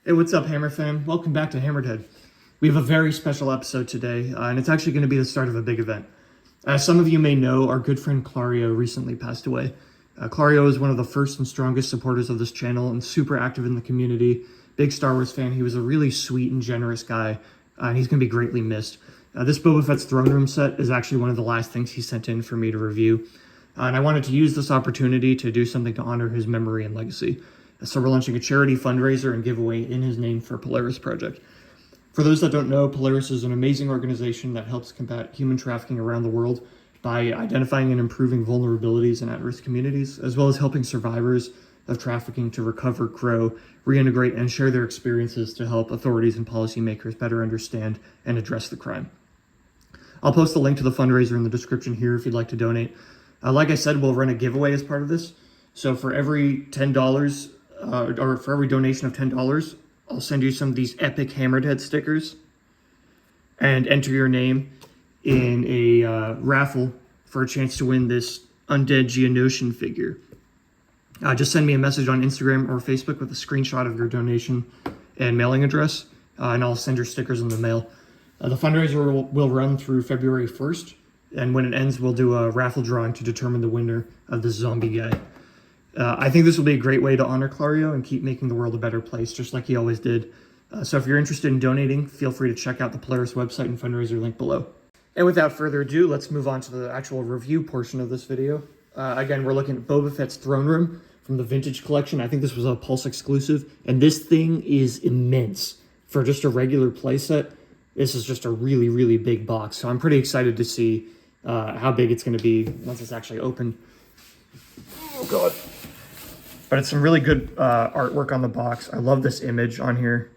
Hey, what's up, Hammer fam? Welcome back to HammeredHead. We have a very special episode today, and it's actually going to be the start of a big event. As some of you may know, our good friend Klario recently passed away. Klario is one of the first and strongest supporters of this channel and super active in the community. Big Star Wars fan. He was a really sweet and generous guy, and he's going to be greatly missed. This Boba Fett's throne room set is actually one of the last things he sent in for me to review. And I wanted to use this opportunity to do something to honor his memory and legacy. So we're launching a charity fundraiser and giveaway in his name for Polaris project. For those that don't know, Polaris is an amazing organization that helps combat human trafficking around the world by identifying and improving vulnerabilities in at-risk communities, as well as helping survivors of trafficking to recover, grow, reintegrate, and share their experiences to help authorities and policymakers better understand and address the crime. I'll post a link to the fundraiser in the description here if you'd like to donate. Like I said, we'll run a giveaway as part of this. So for every $10, or for every donation of $10, I'll send you some of these epic HammeredHead stickers and enter your name in a raffle for a chance to win this undead Geonosian figure. Just send me a message on Instagram or Facebook with a screenshot of your donation and mailing address, and I'll send your stickers in the mail. The fundraiser will run through February 1st, and when it ends, we'll do a raffle drawing to determine the winner of this zombie guy. I think this will be a great way to honor Klario and keep making the world a better place, just like he always did. So if you're interested in donating, feel free to check out the Polaris website and fundraiser link below. And without further ado, let's move on to the actual review portion of this video. Again, we're looking at Boba Fett's throne room from the vintage collection. I think this was a Pulse exclusive, and this thing is immense. For just a regular playset, this is just a really, really big box. So I'm pretty excited to see how big it's going to be once it's actually open. Oh, God. But it's some really good artwork on the box. I love this image on here.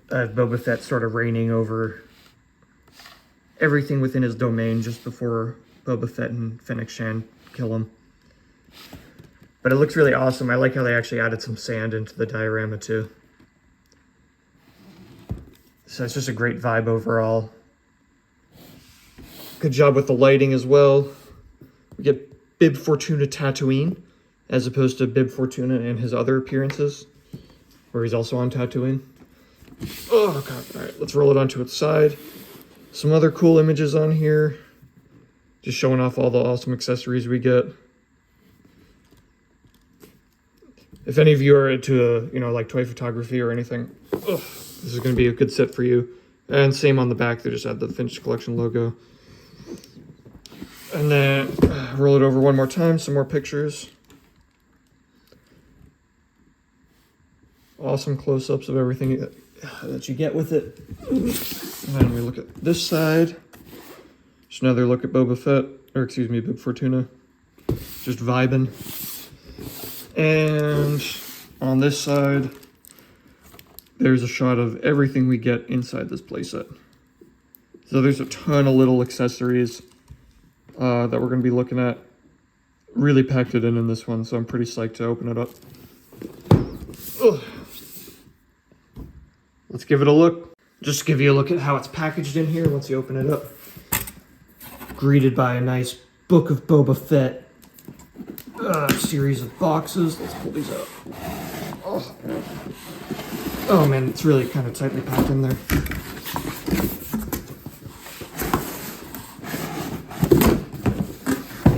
Boba Fett sort of reigning over everything within his domain just before Boba Fett and Fennec Shan kill him. But it looks really awesome. I like how they actually added some sand into the diorama too. So it's just a great vibe overall. Good job with the lighting as well. We get Bib Fortuna Tatooine, as opposed to Bib Fortuna and his other appearances, where he's also on Tatooine. Oh, God. All right, let's roll it onto its side. Some other cool images on here. Just showing off all the awesome accessories we get. If any of you are into, like toy photography or anything, this is going to be a good set for you. And same on the back, they just add the Vintage Collection logo. And then roll it over one more time, some more pictures. Awesome close-ups of everything that you get with it. And then we look at this side. Just another look at Boba Fett, or excuse me, Bib Fortuna. Just vibing. And on this side, there's a shot of everything we get inside this playset. So there's a ton of little accessories that we're going to be looking at. Really packed it in this one, so I'm pretty psyched to open it up. Ugh. Let's give it a look. Just to give you a look at how it's packaged in here once you open it up. Greeted by a nice Book of Boba Fett series of boxes. Let's pull these out. Oh man, it's really kind of tightly packed in there.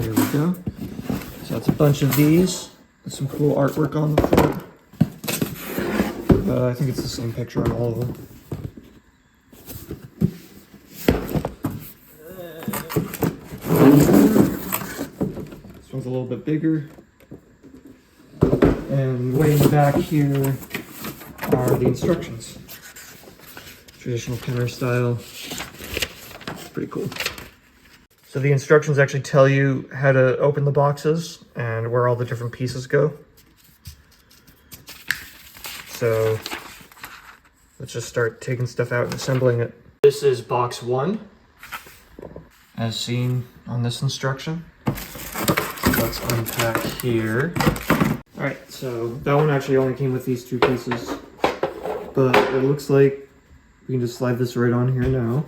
There we go. So that's a bunch of these with some cool artwork on the front. I think it's the same picture on all of them. This one's a little bit bigger. And way in the back here are the instructions. Traditional Kenner style. It's pretty cool. So the instructions actually tell you how to open the boxes and where all the different pieces go. So let's just start taking stuff out and assembling it. This is box 1, as seen on this instruction. So let's unpack here. All right, so that one actually only came with these 2 pieces, but it looks like we can just slide this right on here now.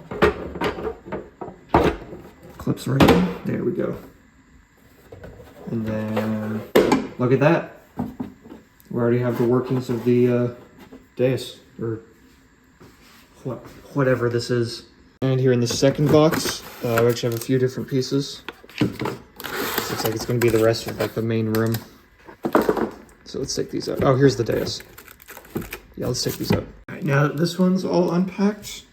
Clips right in. There we go. And then look at that. we already have the workings of the dais, or whatever this is. And here in the second box, we actually have a few different pieces. This looks like it's going to be the rest of like the main room. So let's take these out. Oh, here's the dais. Yeah, let's take these out. All right, now that this one's all unpacked,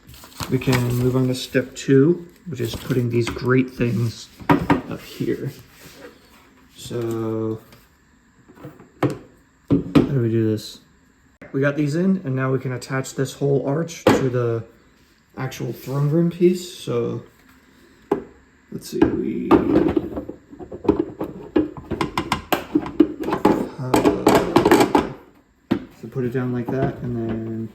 we can move on to step 2, which is putting these great things up here. So, how do we do this? We got these in, and now we can attach this whole arch to the actual throne room piece. So, let's see, so put it down like that, and then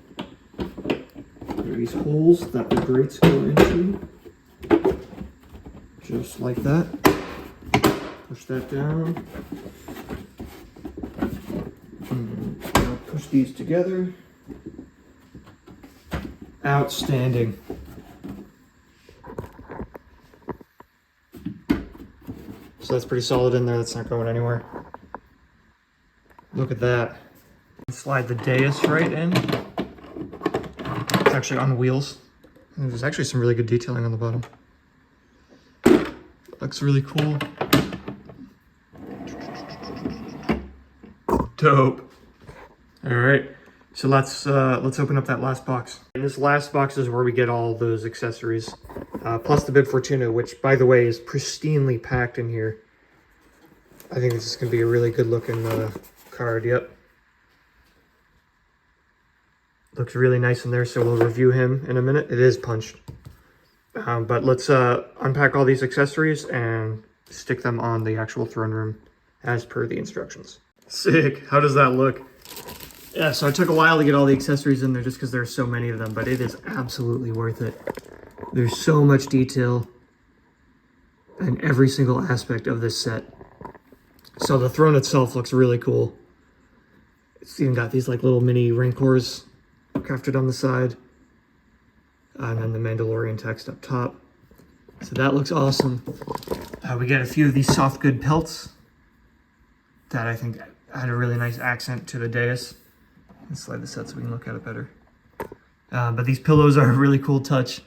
there are these holes that the grates go into, just like that. Push that down. Now push these together. Outstanding. So that's pretty solid in there. That's not going anywhere. Look at that. Slide the dais right in. It's actually on wheels. And there's actually some really good detailing on the bottom. Looks really cool. Dope. All right, so let's open up that last box. And this last box is where we get all those accessories, plus the bib Fortuna, which, by the way, is pristinely packed in here. I think this is gonna be a really good looking card. Yep. Looks really nice in there, so we'll review him in a minute. It is punched. But let's unpack all these accessories and stick them on the actual throne room as per the instructions. Sick. How does that look? Yeah, so it took a while to get all the accessories in there just because there's so many of them, but it is absolutely worth it. There's so much detail in every single aspect of this set. So the throne itself looks really cool. It's even got these like little mini rancors crafted on the side. And then the Mandalorian text up top. So that looks awesome. We get a few of these soft good pelts that I think had a really nice accent to the dais. Let's slide this out so we can look at it better. But these pillows are a really cool touch.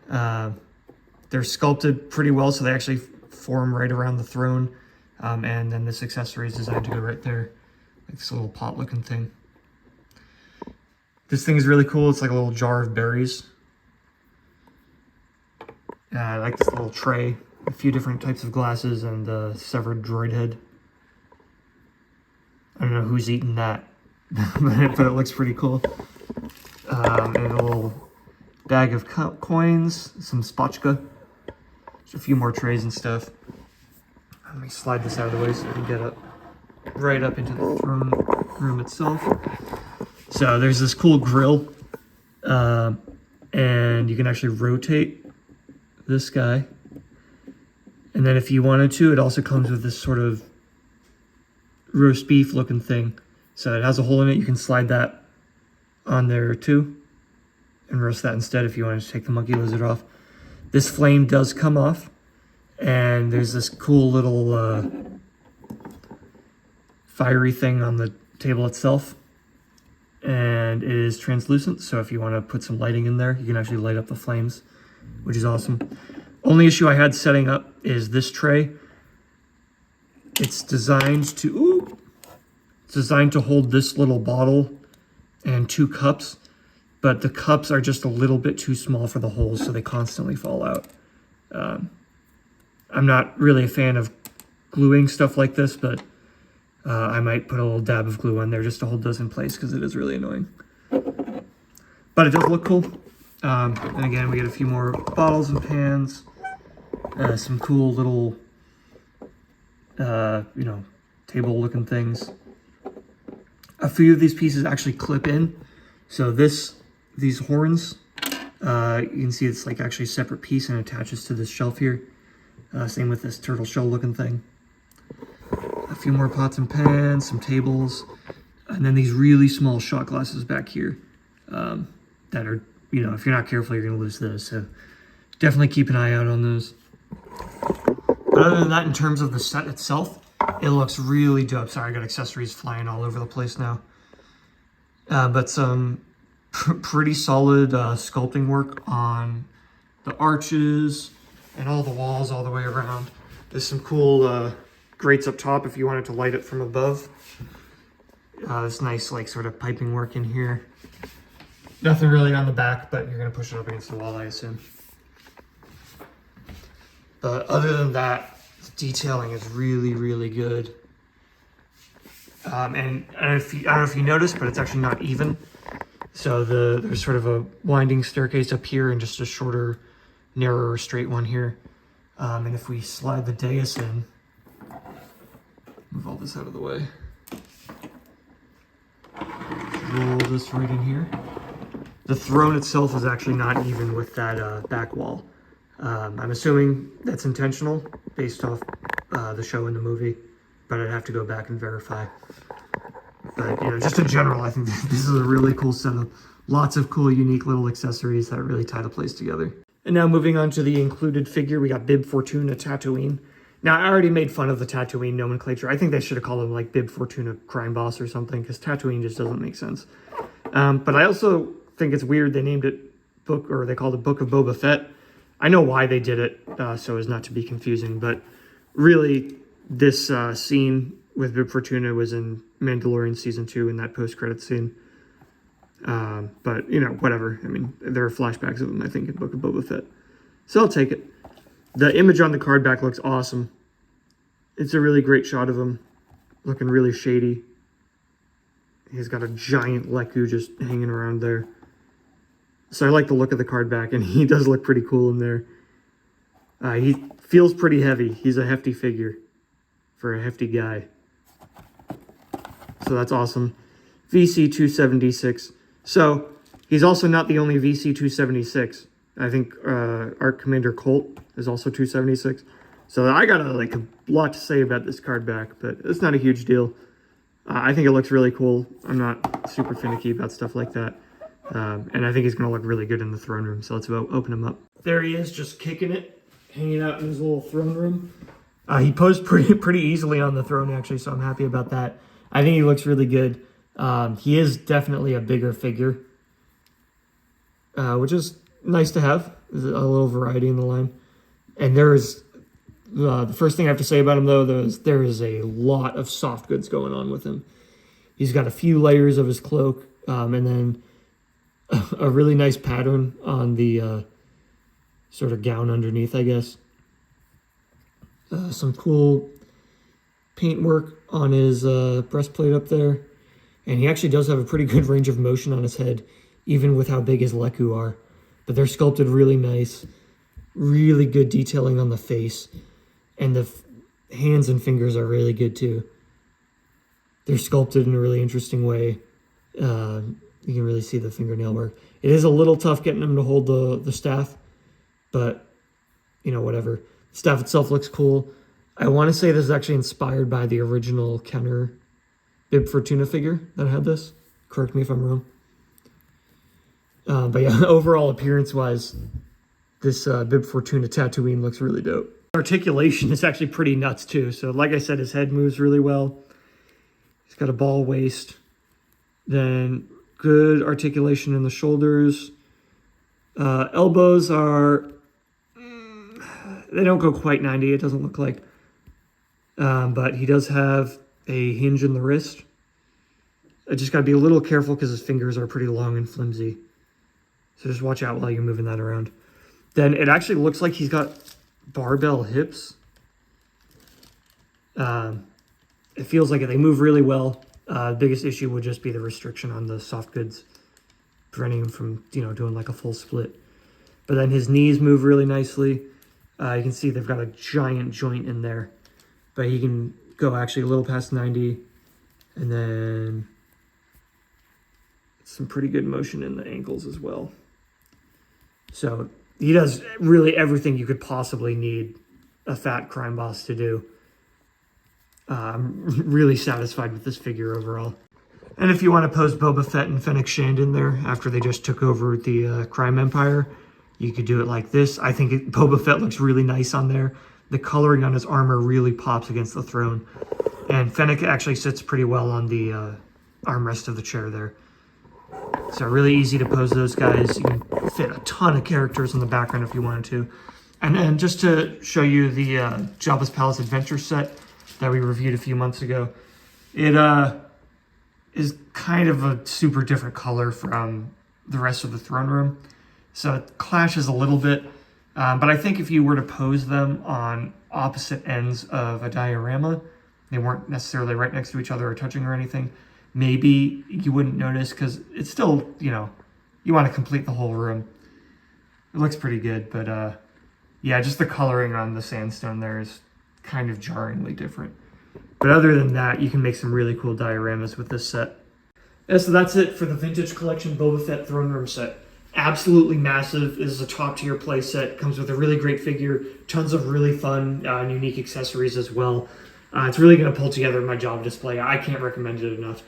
They're sculpted pretty well, so they actually form right around the throne. And then this accessory is designed to go right there. Like this little pot looking thing. This thing is really cool. It's like a little jar of berries. I like this little tray. A few different types of glasses and a severed droid head. I don't know who's eating that, but it looks pretty cool. And a little bag of coins, some spotchka, just a few more trays and stuff. Let me slide this out of the way so we can get up right up into the throne room itself. So there's this cool grill, and you can actually rotate this guy. And then if you wanted to, it also comes with this sort of roast beef looking thing. So it has a hole in it. You can slide that on there too and roast that instead if you wanted to take the monkey lizard off. This flame does come off, and there's this cool little fiery thing on the table itself, and it is translucent, so if you want to put some lighting in there, you can actually light up the flames, which is awesome. Only issue I had setting up is this tray. It's designed to hold this little bottle and 2 cups, but the cups are just a little bit too small for the holes, so they constantly fall out. I'm not really a fan of gluing stuff like this, but I might put a little dab of glue on there just to hold those in place because it is really annoying. But it does look cool. And again, we get a few more bottles and pans, some cool little, table looking things. A few of these pieces actually clip in. So these horns, you can see it's like actually a separate piece and attaches to this shelf here. Same with this turtle shell looking thing. A few more pots and pans, some tables, and then these really small shot glasses back here that are, if you're not careful, you're going to lose those. So definitely keep an eye out on those. But other than that, in terms of the set itself, It looks really dope. Sorry, I got accessories flying all over the place now. But some pretty solid sculpting work on the arches and all the walls all the way around. There's some cool grates up top if you wanted to light it from above. This nice like sort of piping work in here. Nothing really on the back, but you're gonna push it up against the wall, I assume. But other than that, the detailing is really, really good. And I don't know if you noticed, but it's actually not even. So there's sort of a winding staircase up here and just a shorter, narrower, straight one here. And if we slide the dais in, move all this out of the way. Roll this right in here. The throne itself is actually not even with that back wall. I'm assuming that's intentional based off the show and the movie, but I'd have to go back and verify. But, you know, just in general, I think this is a really cool setup. Lots of cool, unique little accessories that really tie the place together. And now moving on to the included figure, we got Bib Fortuna Tatooine. Now, I already made fun of the Tatooine nomenclature. I think they should have called him like Bib Fortuna Crime Boss or something, because Tatooine just doesn't make sense. But I also think it's weird they named it they called it Book of Boba Fett. I know why they did it, so as not to be confusing, but really this scene with Bib Fortuna was in Mandalorian Season 2 in that post-credit scene. But, you know, whatever. I mean, there are flashbacks of him, I think, in Book of Boba Fett. So I'll take it. The image on the card back looks awesome. It's a really great shot of him, looking really shady. He's got a giant Leku just hanging around there. So I like the look of the card back, and he does look pretty cool in there. He feels pretty heavy. He's a hefty figure for a hefty guy. So that's awesome. VC 276. So he's also not the only VC 276. I think our Commander Colt is also 276. So I got a lot to say about this card back, but it's not a huge deal. I think it looks really cool. I'm not super finicky about stuff like that. And I think he's going to look really good in the throne room. So let's open him up. There he is, just kicking it, hanging out in his little throne room. He posed pretty easily on the throne, actually, so I'm happy about that. I think he looks really good. He is definitely a bigger figure, which is nice to have. There's a little variety in the line. And there's the first thing I have to say about him, though, there is a lot of soft goods going on with him. He's got a few layers of his cloak, and then a really nice pattern on the sort of gown underneath, I guess. Some cool paint work on his breastplate up there. And he actually does have a pretty good range of motion on his head, even with how big his Leku are. But they're sculpted really nice. Really good detailing on the face. And the hands and fingers are really good too. They're sculpted in a really interesting way. You can really see the fingernail work. It is a little tough getting him to hold the staff, but, you know, whatever. The staff itself looks cool. I want to say this is actually inspired by the original Kenner Bib Fortuna figure that had this. Correct me if I'm wrong. But yeah, overall appearance-wise, this Bib Fortuna Tatooine looks really dope. Articulation is actually pretty nuts too. So like I said, his head moves really well. He's got a ball waist. Then good articulation in the shoulders. Elbows are, they don't go quite 90, it doesn't look like. But he does have a hinge in the wrist. I just got to be a little careful because his fingers are pretty long and flimsy. So just watch out while you're moving that around. Then it actually looks like he's got barbell hips. It feels like they move really well. The biggest issue would just be the restriction on the soft goods, preventing him from, you know, doing like a full split. But then his knees move really nicely. You can see they've got a giant joint in there, but he can go actually a little past 90, and then some pretty good motion in the ankles as well. So he does really everything you could possibly need a fat crime boss to do. I'm really satisfied with this figure overall. And if you want to post Boba Fett and Fennec Shand in there after they just took over the crime empire, you could do it like this. I think Boba Fett looks really nice on there. The coloring on his armor really pops against the throne. And Fennec actually sits pretty well on the armrest of the chair there. So really easy to pose those guys. You can fit a ton of characters in the background if you wanted to. And then just to show you the Jabba's Palace Adventure set that we reviewed a few months ago, it is kind of a super different color from the rest of the throne room. So it clashes a little bit. But I think if you were to pose them on opposite ends of a diorama, they weren't necessarily right next to each other or touching or anything, maybe you wouldn't notice, because it's still, you know, you want to complete the whole room. It looks pretty good, but yeah, just the coloring on the sandstone there is kind of jarringly different. But other than that, you can make some really cool dioramas with this set. Yeah, so that's it for the Vintage Collection Boba Fett Throne Room set. Absolutely massive. This is a top tier play set. Comes with a really great figure, tons of really fun and unique accessories as well. It's really going to pull together my Jabba display. I can't recommend it enough.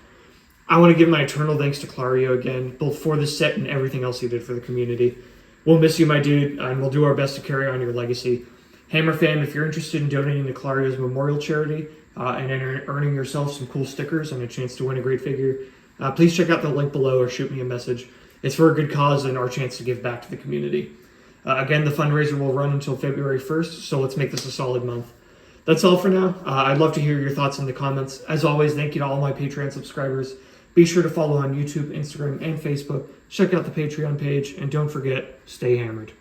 I want to give my eternal thanks to Klario again, both for this set and everything else he did for the community. We'll miss you, my dude, and we'll do our best to carry on your legacy. Hammer fan, if you're interested in donating to Klario's memorial charity and earning yourself some cool stickers and a chance to win a great figure, please check out the link below or shoot me a message. It's for a good cause and our chance to give back to the community. Again, the fundraiser will run until February 1st, so let's make this a solid month. That's all for now. I'd love to hear your thoughts in the comments. As always, thank you to all my Patreon subscribers. Be sure to follow on YouTube, Instagram, and Facebook. Check out the Patreon page, and don't forget, stay hammered.